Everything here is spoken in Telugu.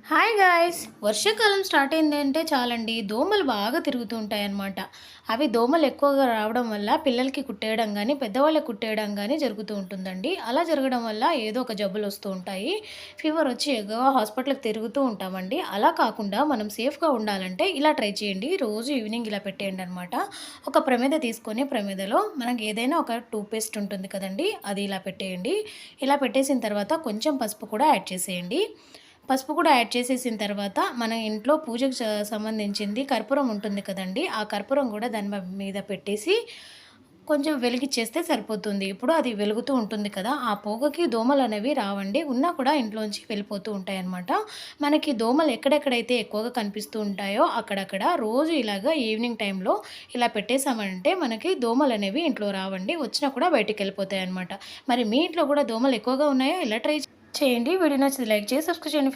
Hi guys! వర్షాకాలం స్టార్ట్ అయిందంటే చాలండి దోమలు బాగా తిరుగుతూ ఉంటాయన్నమాట. అవి దోమలు ఎక్కువగా రావడం వల్ల పిల్లలకి కుట్టేయడం గానీ, పెద్దవాళ్ళకి కుట్టేయడం గానీ జరుగుతూ ఉంటుందండి. అలా జరగడం వల్ల ఏదో ఒక జబ్బులొస్తూ ఉంటాయి. ఫీవర్ వచ్చి ఎగవ హాస్పిటల్‌కి తిరుగుతూ ఉంటామండి. అలా కాకుండా మనం సేఫ్‌గా ఉండాలంటే ఇలా ట్రై చేయండి. రోజు ఈవినింగ్ ఇలా పెట్టేయండనమాట. ఒక ప్రమిద తీసుకొని ప్రమిదలో మనకి ఏదైనా ఒక టూత్ పేస్ట్ ఉంటుంది కదండీ! అది ఇలా పెట్టేయండి. ఇలా పెట్టేసిన తర్వాత కొంచెం పసుపు కూడా యాడ్ చేసేయండి. పసుపు కూడా యాడ్ చేసేసిన తర్వాత మన ఇంట్లో పూజకు సంబంధించింది కర్పూరం ఉంటుంది కదండీ! ఆ కర్పూరం గూడా దాని మీద పెట్టేసి కొంచెం వెలిగిచ్చేస్తే సరిపోతుంది. ఇప్పుడు అది వెలుగుతూ ఉంటుంది కదా! ఆ పొగకి దోమలనేవి రావండి. ఉన్నా కూడా ఇంట్లోంచి వెళ్ళిపోతూ ఉంటాయన్నమాట. మనకి దోమలు ఎక్కడెక్కడైతే ఎక్కువగా కనిపిస్తూ ఉంటాయో అక్కడక్కడ రోజు ఇలాగా ఈవినింగ్ టైంలో ఇలా పెట్టేసామంటే మనకి దోమలనేవి ఇంట్లో రావండి. వచ్చినా కూడా బయటికెళ్ళిపోతాయన్నమాట. మరి మీ ఇంట్లో కూడా దోమలు ఎక్కువగా ఉన్నాయా? ఇలా ట్రై చేయండి. వీడియో నచ్చితే లైక్ చేసి సబ్స్క్రైబ్ చేయండి.